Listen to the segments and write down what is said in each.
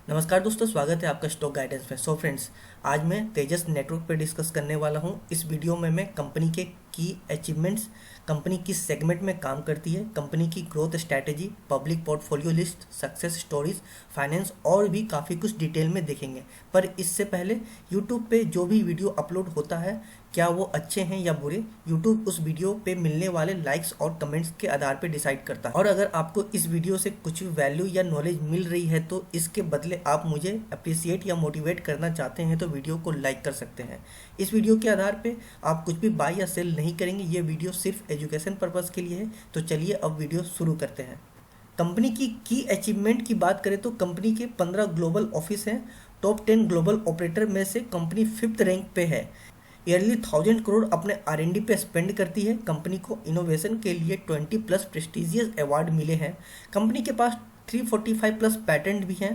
नमस्कार दोस्तों, स्वागत है आपका स्टॉक गाइडेंस में। सो फ्रेंड्स, आज मैं तेजस नेटवर्क पे डिस्कस करने वाला हूँ। इस वीडियो में मैं कंपनी के की अचीवमेंट्स, कंपनी किस सेगमेंट में काम करती है, कंपनी की growth strategy, public portfolio list, success stories, finance और भी काफ़ी कुछ डिटेल में देखेंगे। पर इससे पहले यूट्यूब पे जो भी वीडियो अपलोड होता है, क्या वो अच्छे हैं या बुरे, यूट्यूब उस वीडियो पे मिलने वाले लाइक्स और कमेंट्स के आधार पे डिसाइड करता है। और अगर आपको इस वीडियो से कुछ वैल्यू या नॉलेज मिल रही है तो इसके बदले आप मुझे अप्रिसिएट या मोटिवेट करना चाहते हैं तो वीडियो को लाइक कर सकते हैं। इस वीडियो के आधार पे आप कुछ भी बाय या सेल नहीं करेंगे, ये वीडियो सिर्फ एजुकेशन पर्पज़ के लिए है। तो चलिए अब वीडियो शुरू करते हैं। कंपनी की अचीवमेंट की बात करें तो कंपनी के 15 ग्लोबल ऑफिस हैं। टॉप 10 ग्लोबल ऑपरेटर में से कंपनी 5th रैंक पे है। ईयरली 1000 करोड़ अपने R&D पे स्पेंड करती है। कंपनी को इनोवेशन के लिए 20+ प्रेस्टिजियस अवार्ड मिले हैं। कंपनी के पास 345+ पैटेंट भी हैं।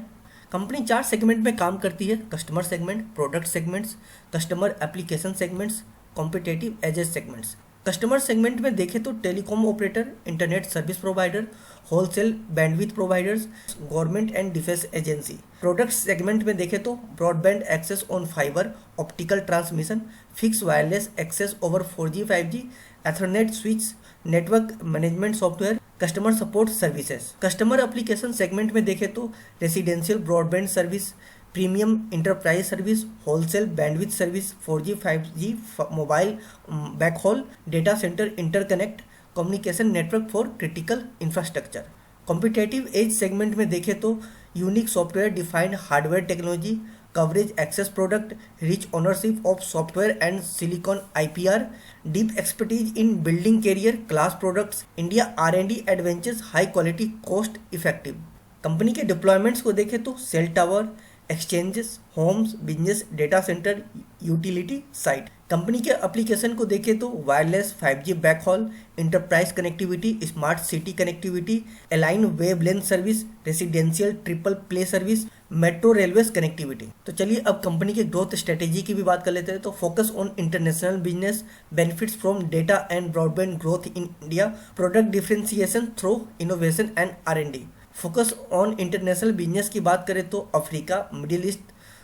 कंपनी 4 सेगमेंट में काम करती है: customer segment, product segments, customer application segments, competitive edges segments. Customer segment में देखें तो telecom operator, internet service provider, wholesale bandwidth providers, government and defence agency. Product segment में देखें तो broadband access on fibre, optical transmission, fix wireless access over 4G 5G, ethernet switch, network management software, customer support services. Customer application segment में देखें तो residential broadband service, premium enterprise service, wholesale bandwidth service, 4G 5G mobile backhaul, data centre interconnect, communication network for critical infrastructure. Competitive edge segment में देखें तो unique software defined hardware technology, coverage access product, rich ownership of software and silicon IPR, deep expertise in building carrier class products, India R&D adventures, high quality cost effective. Company के deployments को देखें तो cell tower, exchanges, homes, business, data centre, utility site. Company के application को देखें तो wireless 5G backhaul, enterprise connectivity, smart city connectivity, align wavelength service, residential triple play service, metro railways connectivity. तो चलिए अब कंपनी के ग्रोथ स्ट्रेटेजी की भी बात कर लेते हैं। तो focus on international business, benefits from data and broadband growth in India, product differentiation through innovation and R&D। Focus on international business की बात करें तो Africa, middle east,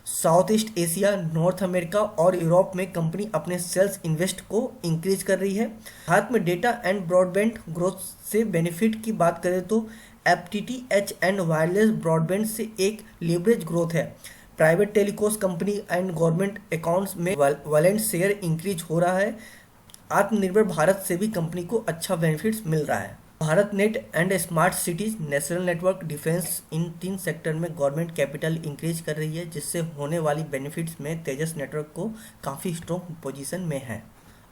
south east Asia, north America और यूरोप में company अपने sales invest को increase कर रही है। भारत में डेटा एंड ब्रॉडबैंड ग्रोथ से बेनिफिट की बात करें तो FTTH एंड वायरलेस ब्रॉडबैंड से एक लीवरेज ग्रोथ है। Private telecom company and government accounts में वैलेंट शेयर इंक्रीज हो रहा है। आत्मनिर्भर भारत से भी कंपनी को अच्छा बेनिफिट्स मिल रहा है। Bharat net and smart cities, national network, defence, in 3 sector में गवर्नमेंट कैपिटल इंक्रीज कर रही है, जिससे होने वाली बेनिफिट्स में तेजस नेटवर्क को काफ़ी स्ट्रॉन्ग पोजीशन में है।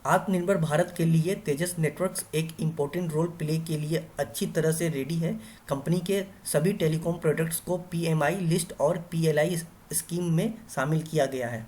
आत्मनिर्भर भारत के लिए तेजस नेटवर्क्स एक इम्पोर्टेंट रोल प्ले के लिए अच्छी तरह से रेडी है। कंपनी के सभी टेलीकॉम प्रोडक्ट्स को PMI लिस्ट और PLI स्कीम में शामिल किया गया है।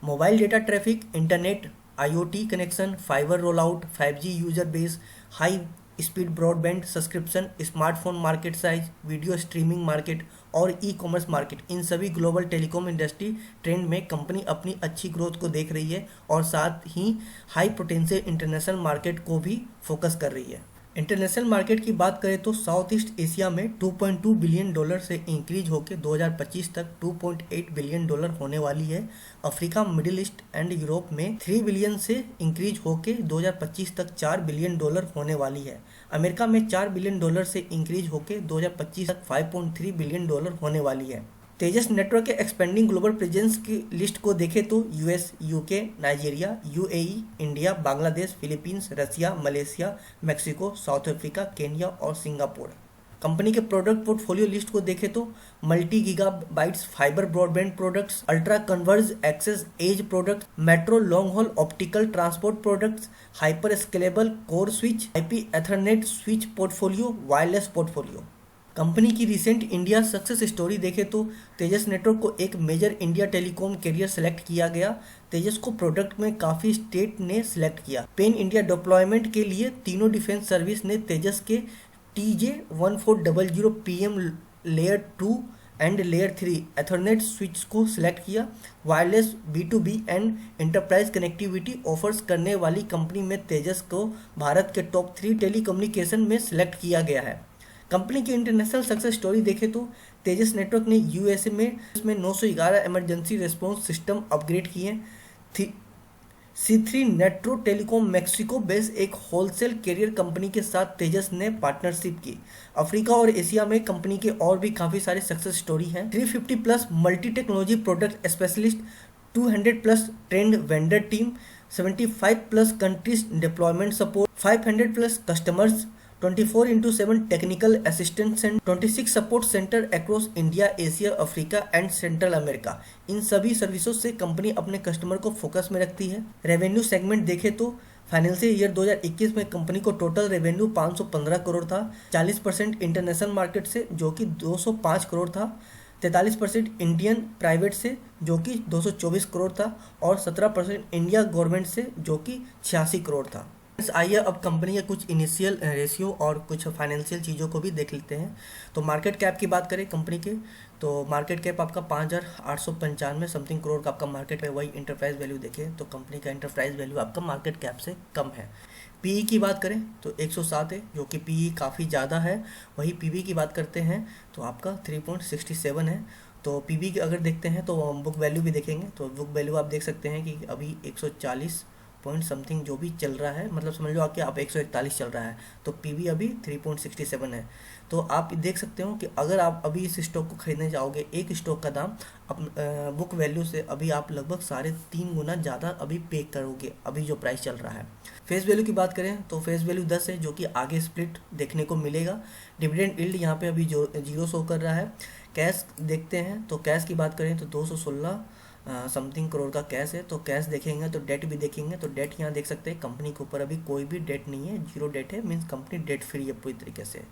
Mobile data traffic, internet, IoT connection, fibre roll out, 5G user base, high speed broadband subscription, smartphone market size, video streaming market और ई-कॉमर्स मार्केट, इन सभी ग्लोबल टेलीकॉम इंडस्ट्री ट्रेंड में company अपनी अच्छी ग्रोथ को देख रही है और साथ ही हाई पोटेंशियल इंटरनेशनल मार्केट को भी फोकस कर रही है। इंटरनेशनल मार्केट की बात करें तो साउथ ईस्ट एशिया में $2.2 बिलियन से इंक्रीज होकर 2025 तक $2.8 बिलियन होने वाली है। Africa, middle east and Europe में 3 बिलियन से इंक्रीज होकर 2025 तक $4 बिलियन होने वाली है। अमेरिका में $4 बिलियन से इंक्रीज होकर 2025 तक $5.3 बिलियन होने वाली है। तेजस नेटवर्क के एक्सपेंडिंग ग्लोबल प्रेजेंस की लिस्ट को देखें तो US, UK, Nigeria, UAE, India, Bangladesh, Philippines, Russia, Malaysia, Mexico, South Africa, Kenya और सिंगापुर। कंपनी के प्रोडक्ट पोर्टफोलियो लिस्ट को देखें तो multi gigabytes fibre broadband products, ultra converge access edge products, metro long haul optical transport products, hyper scalable core switch, IP ethernet switch portfolio, wireless portfolio. Company की recent India success story देखें तो Tejas network को एक major India telecom carrier select किया गया। तेजस को product में काफ़ी स्टेट ने सिलेक्ट किया। पेन इंडिया डिप्लॉयमेंट के लिए तीनों डिफेंस सर्विस ने तेजस के TJ1400 PM layer 2 and layer 3 Ethernet switch को सिलेक्ट किया। Wireless B2B and enterprise connectivity offers करने वाली कंपनी में तेजस को भारत के टॉप 3 टेलीकम्युनिकेशन में सिलेक्ट किया गया है। कंपनी की इंटरनेशनल सक्सेस स्टोरी देखें तो तेजस नेटवर्क ने यूएसए में इसमें 911 इमरजेंसी रिस्पॉन्स सिस्टम अपग्रेड किए। C3 Nitro telecom Mexico based एक होलसेल कैरियर कंपनी के साथ तेजस ने पार्टनरशिप की। अफ्रीका और एशिया में कंपनी के और भी काफ़ी सारे सक्सेस स्टोरी हैं। 350 plus multi technology product specialist, 200 plus trained vendor team, 75 plus countries deployment support, 500 plus customers, 24/7 technical assistants and 26 support centre across India, Asia, Africa and Central America. इन सभी सर्विसों से कंपनी अपने कस्टमर को focus में रखती है। रेवेन्यू सेगमेंट देखें तो फाइनेंशियल ईयर 2021 में कंपनी को टोटल रेवेन्यू 515 करोड़ था। 40% इंटरनेशनल मार्केट से जो कि 205 करोड़ था, 43% इंडियन प्राइवेट से जो कि 224 करोड़ था और 17% इंडिया गवर्नमेंट से जो कि 86 करोड़ था। आइए अब कंपनी के कुछ इनिशियल रेशियो और कुछ फाइनेंशियल चीज़ों को भी देख लेते हैं। तो मार्केट कैप की बात करें कंपनी के, तो मार्केट कैप आपका 5,895 समथिंग करोड़ का आपका मार्केट है। वही इंटरप्राइज वैल्यू देखें तो कंपनी का इंटरप्राइज वैल्यू आपका मार्केट कैप से कम है। पीई की बात करें तो 107 है जो कि पीई काफ़ी ज़्यादा है। वही पीबी की बात करते हैं तो आपका 3.67 है। तो पीबी की अगर देखते हैं तो बुक वैल्यू भी देखेंगे तो बुक वैल्यू आप देख सकते हैं कि अभी 140 पॉइंट समथिंग जो भी चल रहा है, मतलब समझ लो कि आप 141 चल रहा है, तो पीवी अभी 3.67 है। तो आप देख सकते हो कि अगर आप अभी इस स्टॉक को खरीदने जाओगे, एक स्टॉक का दाम बुक वैल्यू से अभी आप लगभग 3.5 गुना ज़्यादा अभी पे करोगे अभी जो प्राइस चल रहा है। फेस वैल्यू की बात करें तो फेस वैल्यू 10 है जो कि आगे स्प्लिट देखने को मिलेगा। डिविडेंड यील्ड यहाँ पे अभी जो 0 शो कर रहा है। कैश देखते हैं तो कैश की बात करें तो 216 समथिंग करोड़ का कैश है। तो कैश देखेंगे तो डेट भी देखेंगे तो डेट यहाँ देख सकते हैं कंपनी के ऊपर अभी कोई भी डेट नहीं है, 0 डेट है, मीन्स कंपनी डेट फ्री है पूरी तरीके से।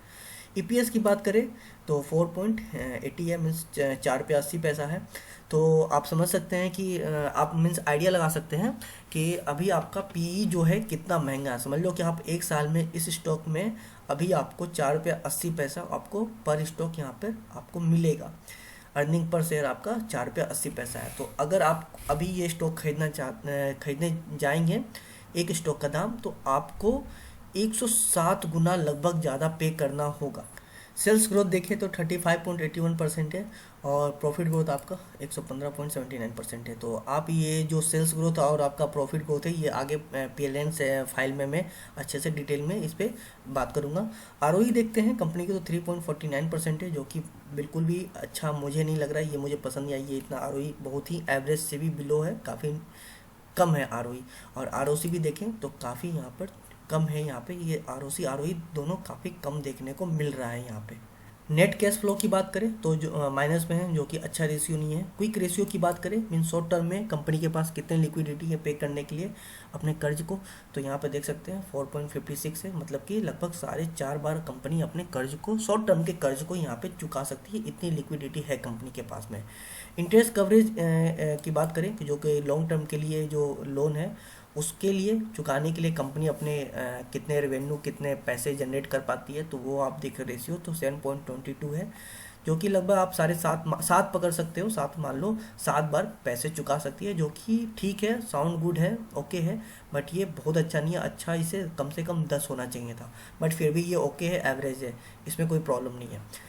ईपीएस की बात करें तो 4.80 है, मीन्स 4 पे 80 पैसा है। तो आप समझ सकते हैं कि आप मीन्स आइडिया लगा सकते हैं कि अभी आपका पीई जो है कितना महंगा है। समझ लो कि आप एक साल में इस स्टॉक में अभी आपको 4 रुपया 80 पैसा आपको पर स्टॉक यहाँ पर आपको मिलेगा। अर्निंग पर शेयर आपका 4 रुपया 80 पैसा है। तो अगर आप अभी ये स्टॉक खरीदने जाएंगे एक स्टॉक का दाम, तो आपको 107 गुना लगभग ज़्यादा पे करना होगा। सेल्स ग्रोथ देखें तो 35.81% है और प्रॉफिट ग्रोथ आपका 115.79% है। तो आप ये जो सेल्स ग्रोथ और आपका प्रॉफिट ग्रोथ है ये आगे पीएलएन से फाइल में मैं अच्छे से डिटेल में इस पर बात करूँगा। आरओई देखते हैं कंपनी की तो 3.49% है जो कि बिल्कुल भी अच्छा मुझे नहीं लग रहा है, ये मुझे पसंद नहीं आई। ये इतना आरओई बहुत ही एवरेज से भी बिलो है, काफ़ी कम है आरओई। और आरओसी भी देखें तो काफ़ी यहाँ पर कम है। यहाँ पे ये आरओसी आरओई दोनों काफ़ी कम देखने को मिल रहा है। यहाँ पे नेट कैश फ्लो की बात करें तो जो माइनस में है जो कि अच्छा रेशियो नहीं है। क्विक रेशियो की बात करें मीन शॉर्ट टर्म में कंपनी के पास कितने लिक्विडिटी है पे करने के लिए अपने कर्ज को, तो यहाँ पे देख सकते हैं 4.56 है, मतलब कि लगभग 4.5 बार कंपनी अपने कर्ज को, शॉर्ट टर्म के कर्ज को यहाँ पे चुका सकती है, इतनी लिक्विडिटी है कंपनी के पास में। इंटरेस्ट कवरेज की बात करें कि जो कि लॉन्ग टर्म के लिए जो लोन है उसके लिए चुकाने के लिए कंपनी अपने कितने रेवेन्यू कितने पैसे जनरेट कर पाती है, तो वो आप देख रेशियो तो 7.22 है जो कि लगभग आप 7.5 पकड़ सकते हो, 7 मान लो 7 बार पैसे चुका सकती है जो कि ठीक है, साउंड गुड है, ओके है, बट ये बहुत अच्छा नहीं है। अच्छा इसे कम से कम 10 होना चाहिए था, बट फिर भी ये ओके है, एवरेज है, इसमें कोई प्रॉब्लम नहीं है।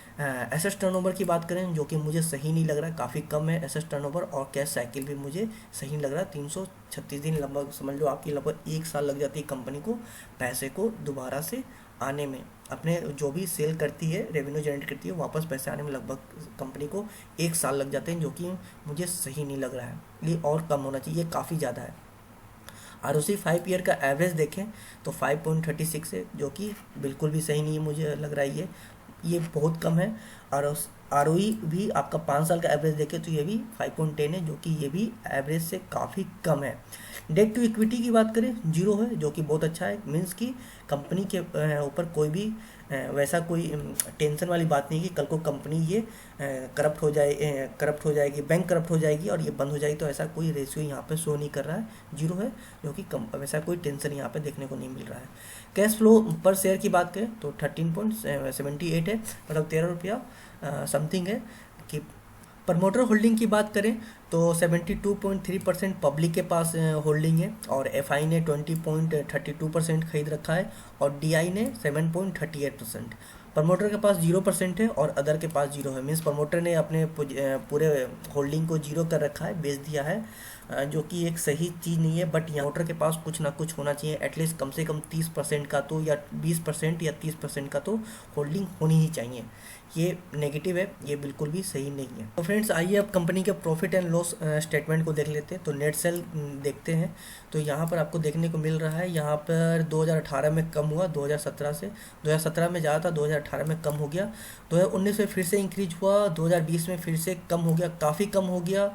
एसेट टर्नओवर की बात करें जो कि मुझे सही नहीं लग रहा है, काफ़ी कम है एसेट टर्नओवर, और कैश साइकिल भी मुझे सही नहीं लग रहा है। 336 दिन लगभग समझ लो आपकी लगभग 1 साल लग जाती है कंपनी को पैसे को दोबारा से आने में, अपने जो भी सेल करती है रेवेन्यू जनरेट करती है वापस पैसे आने में लगभग कंपनी को 1 साल लग जाते हैं, जो कि मुझे सही नहीं लग रहा है। ये और कम होना चाहिए, काफ़ी ज़्यादा है। आरओसी 5 ईयर का एवरेज देखें तो 5.36 है जो कि बिल्कुल भी सही नहीं है, मुझे लग रहा है ये बहुत कम है। और आरओई भी आपका 5 साल का एवरेज देखें तो ये भी 5.10 है जो कि ये भी एवरेज से काफ़ी कम है। डेट टू इक्विटी की बात करें 0 है जो कि बहुत अच्छा है, मीन्स कि कंपनी के ऊपर कोई भी वैसा कोई टेंशन वाली बात नहीं कि कल को कंपनी ये करप्ट हो जाएगी, बैंक करप्ट हो जाएगी और ये बंद हो जाएगी, तो ऐसा कोई रेशियो यहाँ पे शो नहीं कर रहा है, 0 है जो कि वैसा कोई टेंशन यहाँ पे देखने को नहीं मिल रहा है। कैश फ्लो पर शेयर की बात करें तो 13.78 है, मतलब 13 रुपया समथिंग है। कि प्रमोटर होल्डिंग की बात करें तो 72.3% पब्लिक के पास होल्डिंग है और एफआई ने 20.32% खरीद रखा है और डीआई ने 7.38%। प्रमोटर के पास 0% है और अदर के पास 0 है, मीन्स प्रमोटर ने अपने पूरे होल्डिंग को 0 कर रखा है, बेच दिया है, जो कि एक सही चीज़ नहीं है। बट यहाँ प्रमोटर के पास कुछ ना कुछ होना चाहिए, एटलीस्ट कम से कम 30% का तो, या 20% या 30% का तो होल्डिंग होनी ही चाहिए। ये नेगेटिव है, ये बिल्कुल भी सही नहीं है। तो फ्रेंड्स आइए अब कंपनी के प्रॉफिट एंड लॉस स्टेटमेंट को देख लेते हैं। तो नेट सेल देखते हैं। तो यहाँ पर आपको देखने को मिल रहा है, यहाँ पर 2018 में कम हुआ 2017 से, 2017 में ज़्यादा था, 2018 में कम हो गया, 2019 में फिर से इंक्रीज हुआ, 2020 में फिर से कम हो गया, काफ़ी कम हो गया,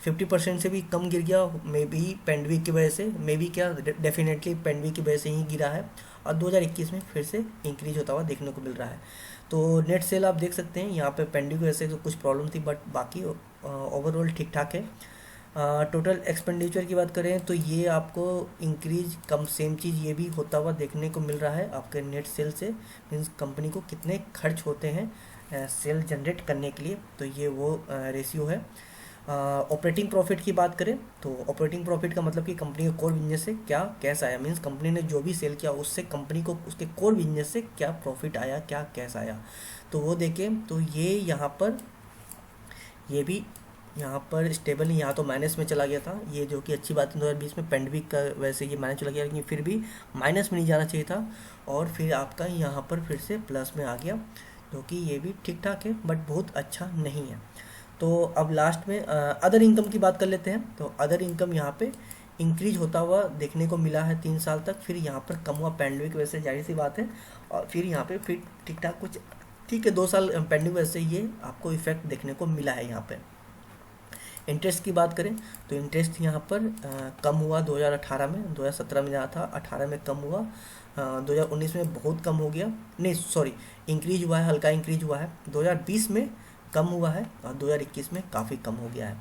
50% से भी कम गिर गया, मे बी पेंडेमिक की वजह से, मे बी क्या डेफिनेटली पेंडेमिक की वजह से ही गिरा है, और 2021 में फिर से इंक्रीज होता हुआ देखने को मिल रहा है। तो नेट सेल आप देख सकते हैं, यहाँ पे पेंडेमिक की वजह से कुछ प्रॉब्लम थी, बट बाकी ओवरऑल ठीक ठाक है। टोटल एक्सपेंडिचर की बात करें तो ये आपको इंक्रीज कम सेम चीज़ ये भी होता हुआ देखने को मिल रहा है आपके नेट सेल से, मीन्स कंपनी को कितने खर्च होते हैं सेल जनरेट करने के लिए, तो ये वो रेशियो है। ऑपरेटिंग प्रॉफिट की बात करें तो ऑपरेटिंग प्रॉफिट का मतलब कि कंपनी के कोर बिजनेस से क्या कैश आया, मीन्स कंपनी ने जो भी सेल किया उससे कंपनी को उसके कोर बिजनेस से क्या प्रॉफिट आया, क्या कैश आया, तो वो देखें। तो ये यहाँ पर ये भी यहाँ पर स्टेबल नहीं, यहाँ तो माइनस में चला गया था, ये जो कि अच्छी बात है। 2020 में पेंडेमिक का वैसे ये माइनस चला गया, लेकिन फिर भी माइनस में नहीं जाना चाहिए था, और फिर आपका यहाँ पर फिर से प्लस में आ गया, जो कि ये भी ठीक ठाक है, बट बहुत अच्छा नहीं है। तो अब लास्ट में अदर इनकम की बात कर लेते हैं। तो अदर इनकम यहाँ पे इंक्रीज होता हुआ देखने को मिला है 3 साल तक, फिर यहाँ पर कम हुआ पेंडेमिक वजह से, जाहिर सी बात है, और फिर यहाँ पे फिर ठीक ठाक कुछ ठीक है, 2 साल पेंडेमिक वजह से ये आपको इफेक्ट देखने को मिला है। यहाँ पे इंटरेस्ट की बात करें तो इंटरेस्ट यहाँ पर कम हुआ 2018 में, 2017 में जहाँ था 18 में कम हुआ, 2019 में बहुत कम हो गया, नहीं सॉरी इंक्रीज हुआ है, हल्का इंक्रीज हुआ है, 2020 में कम हुआ है, और 2021 में काफ़ी कम हो गया है।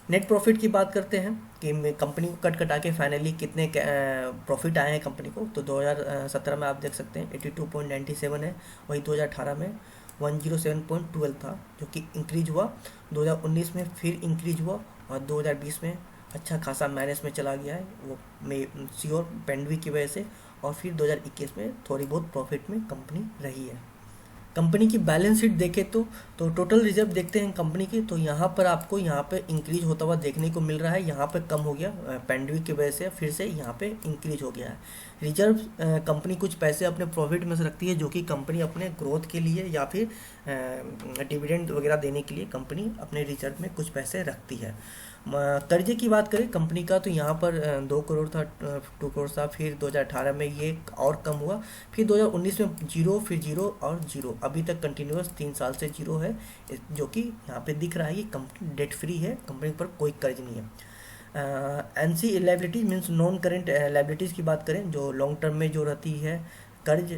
नेट प्रॉफिट की बात करते हैं कि कंपनी को कट कटा के फाइनली कितने प्रॉफिट आए हैं कंपनी को। तो 2017 में आप देख सकते हैं 82.97 है, वही 2018 में 107.12 था, जो कि इंक्रीज हुआ, 2019 में फिर इंक्रीज हुआ, और 2020 में अच्छा खासा माइनस में चला गया है, वो श्योर पेंडेमिक की वजह से, और फिर 2021 में थोड़ी बहुत प्रॉफिट में कंपनी रही है। कंपनी की बैलेंस शीट देखें तो टोटल रिजर्व देखते हैं कंपनी की, तो यहाँ पर आपको यहाँ पे इंक्रीज होता हुआ देखने को मिल रहा है, यहाँ पे कम हो गया पेंडेमिक की वजह से, फिर से यहाँ पे इंक्रीज हो गया है। रिजर्व कंपनी कुछ पैसे अपने प्रॉफिट में से रखती है, जो कि कंपनी अपने ग्रोथ के लिए या फिर डिविडेंड वगैरह देने के लिए कंपनी अपने रिजर्व में कुछ पैसे रखती है। कर्जे की बात करें कंपनी का, तो यहाँ पर 2 करोड़ था, 2 करोड़ था, फिर 2018 में ये और कम हुआ, फिर 2019 में 0, फिर 0 और 0, अभी तक कंटिन्यूस 3 साल से 0 है, जो कि यहाँ पे दिख रहा है कि कंपनी डेट फ्री है, कंपनी पर कोई कर्ज नहीं है। NC liabilities means non current liabilities की बात करें, जो लॉन्ग टर्म में जो रहती है कर्ज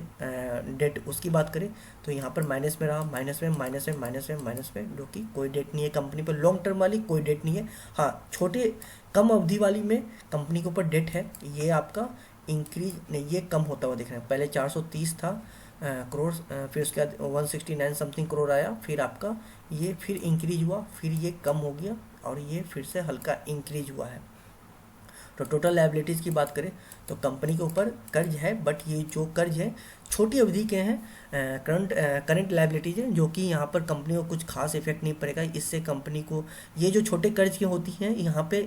डेट, उसकी बात करें तो यहाँ पर माइनस में रहा, माइनस में माइनस में माइनस में माइनस में, जो कि कोई डेट नहीं है कंपनी पर, लॉन्ग टर्म वाली कोई डेट नहीं है। हाँ, छोटे कम अवधि वाली में कंपनी के ऊपर डेट है, ये आपका इंक्रीज नहीं, ये कम होता हुआ दिख रहा है। पहले 430 था करोड़, फिर उसके बाद 169 समथिंग करोड़ आया, फिर आपका ये फिर इंक्रीज हुआ, फिर ये कम हो गया, और ये फिर से हल्का इंक्रीज हुआ है। तो टोटल लायबिलिटीज़ की बात करें तो कंपनी के ऊपर कर्ज है, बट ये जो कर्ज है छोटी अवधि के हैं, करंट लायबिलिटीज़ हैं, जो कि यहाँ पर कंपनी को कुछ खास इफेक्ट नहीं पड़ेगा। इससे कंपनी को ये जो छोटे कर्ज की होती हैं यहाँ पे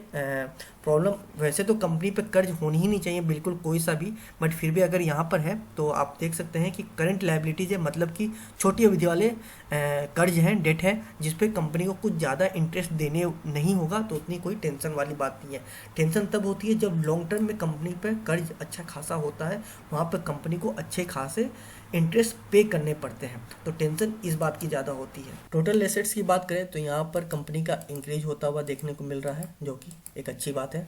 प्रॉब्लम, वैसे तो कंपनी पे कर्ज होनी ही नहीं चाहिए बिल्कुल कोई सा भी, बट फिर भी अगर यहाँ पर है तो आप देख सकते हैं कि करंट लायबिलिटीज़ है, मतलब कि छोटी अवधि वाले कर्ज हैं, डेट है, जिस पे कंपनी को कुछ ज़्यादा इंटरेस्ट देने नहीं होगा, तो उतनी कोई टेंशन वाली बात नहीं है। टेंशन तब होती है जब लॉन्ग टर्म में कंपनी पे कर्ज अच्छा खासा होता है, वहाँ पर कंपनी को अच्छे खासे इंटरेस्ट पे करने पड़ते हैं, तो टेंशन इस बात की ज़्यादा होती है। टोटल एसेट्स की बात करें तो यहाँ पर कंपनी का इंक्रीज होता हुआ देखने को मिल रहा है, जो कि एक अच्छी बात है।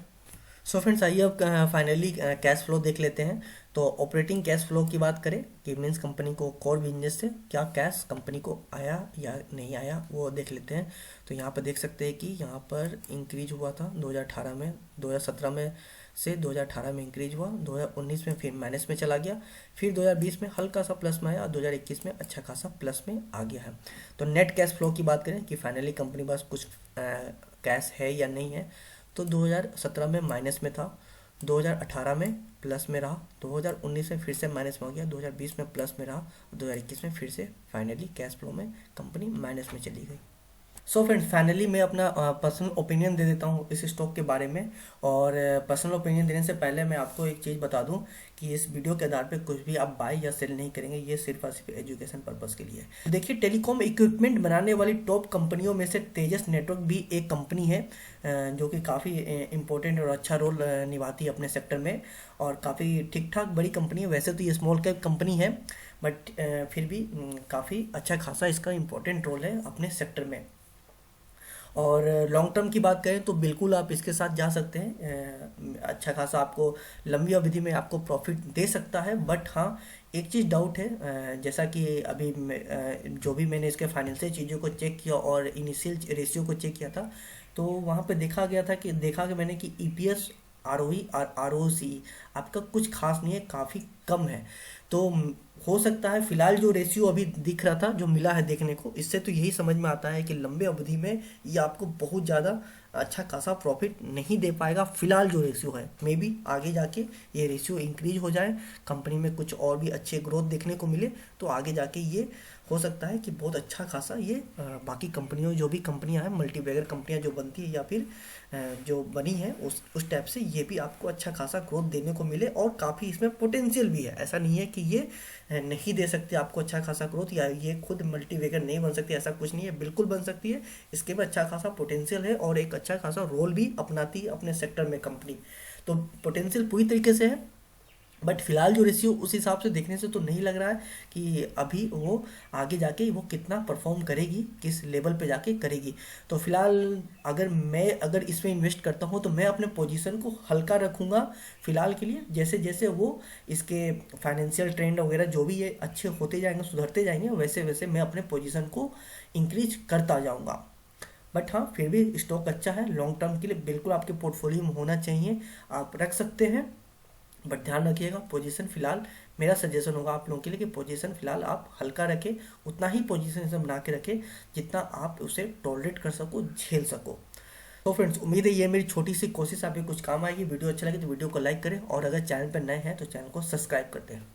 सो फ्रेंड्स आइए अब फाइनली कैश फ्लो देख लेते हैं। तो ऑपरेटिंग कैश फ्लो की बात करें कि मीन्स कंपनी को कोर बिजनेस से क्या कैश कंपनी को आया या नहीं आया, वो देख लेते हैं। तो यहाँ पर देख सकते हैं कि यहाँ पर इंक्रीज हुआ था 2018 में, 2017 में से 2018 में इंक्रीज हुआ, 2019 में फिर माइनस में चला गया, फिर 2020 में हल्का सा प्लस में आया, और 2021 में अच्छा खासा प्लस में आ गया है। तो नेट कैश फ्लो की बात करें कि फाइनली कंपनी पास कुछ कैश है या नहीं है, तो 2017 में माइनस में था, 2018 में प्लस में रहा, 2019 में फिर से माइनस में हो गया, 2020 में प्लस में रहा, 2021 में फिर से फाइनली कैश फ्लो में कंपनी माइनस में चली गई। सो फ्रेंड्स, फाइनली मैं अपना पर्सनल ओपिनियन दे देता हूँ इस स्टॉक के बारे में। और पर्सनल ओपिनियन देने से पहले मैं आपको एक चीज़ बता दूँ कि इस वीडियो के आधार पे कुछ भी आप बाय या सेल नहीं करेंगे, ये सिर्फ और सिर्फ एजुकेशन पर्पस के लिए है। देखिए, टेलीकॉम इक्विपमेंट बनाने वाली टॉप कंपनियों में से तेजस नेटवर्क भी एक कंपनी है, जो कि काफ़ी इंपॉर्टेंट और अच्छा रोल निभाती है अपने सेक्टर में, और काफ़ी ठीक ठाक बड़ी कंपनी है। वैसे तो ये स्मॉल कैप कंपनी है, बट फिर भी काफ़ी अच्छा खासा इसका इंपॉर्टेंट रोल है अपने सेक्टर में। और लॉन्ग टर्म की बात करें तो बिल्कुल आप इसके साथ जा सकते हैं, अच्छा खासा आपको लंबी अवधि में आपको प्रॉफिट दे सकता है। बट हाँ, एक चीज़ डाउट है, जैसा कि अभी जो भी मैंने इसके फाइनेंशियल चीज़ों को चेक किया और इनिशियल रेशियो को चेक किया था, तो वहाँ पे देखा कि मैंने कि ईपीएस, आरओई और आरओसी आपका कुछ खास नहीं है, काफ़ी कम है। तो हो सकता है फिलहाल जो रेशियो अभी दिख रहा था, जो मिला है देखने को, इससे तो यही समझ में आता है कि लंबे अवधि में ये आपको बहुत ज़्यादा अच्छा खासा प्रॉफिट नहीं दे पाएगा। फिलहाल जो रेशियो है, मे बी आगे जाके ये रेशियो इंक्रीज हो जाए, कंपनी में कुछ और भी अच्छे ग्रोथ देखने को मिले, तो आगे जाके ये हो सकता है कि बहुत अच्छा खासा ये बाकी कंपनियों, जो भी कंपनियां हैं, मल्टीबैगर कंपनियां जो बनती है या फिर जो बनी है, उस टाइप से ये भी आपको अच्छा खासा ग्रोथ देने को मिले। और काफ़ी इसमें पोटेंशियल भी है, ऐसा नहीं है कि ये नहीं दे सकते आपको अच्छा खासा ग्रोथ, या ये खुद मल्टीबैगर नहीं बन सकती, ऐसा कुछ नहीं है, बिल्कुल बन सकती है। इसके में अच्छा खासा पोटेंशियल है और एक अच्छा खासा रोल भी अपनाती है अपने सेक्टर में कंपनी, तो पोटेंशियल पूरी तरीके से है। बट फिलहाल जो रेशियो उस हिसाब से देखने से तो नहीं लग रहा है कि अभी वो आगे जाके वो कितना परफॉर्म करेगी, किस लेवल पे जाके करेगी। तो फिलहाल अगर इसमें इन्वेस्ट करता हूँ तो मैं अपने पोजीशन को हल्का रखूँगा फिलहाल के लिए। जैसे जैसे वो इसके फाइनेंशियल ट्रेंड वगैरह जो भी ये अच्छे होते जाएंगे, सुधरते जाएंगे, वैसे वैसे मैं अपने पोजीशन को इंक्रीज करता जाऊँगा। बट हाँ, फिर भी स्टॉक अच्छा है, लॉन्ग टर्म के लिए बिल्कुल आपके पोर्टफोलियो में होना चाहिए, आप रख सकते हैं। बट ध्यान रखिएगा, पोजीशन फिलहाल, मेरा सजेशन होगा आप लोगों के लिए कि पोजीशन फिलहाल आप हल्का रखें, उतना ही पोजीशन से बना के रखें जितना आप उसे टॉलरेट कर सको, झेल सको। तो फ्रेंड्स, उम्मीद है ये मेरी छोटी सी कोशिश आपके कुछ काम आएगी। वीडियो अच्छा लगे तो वीडियो को लाइक करें, और अगर चैनल पर नए हैं तो चैनल को सब्सक्राइब करते हैं।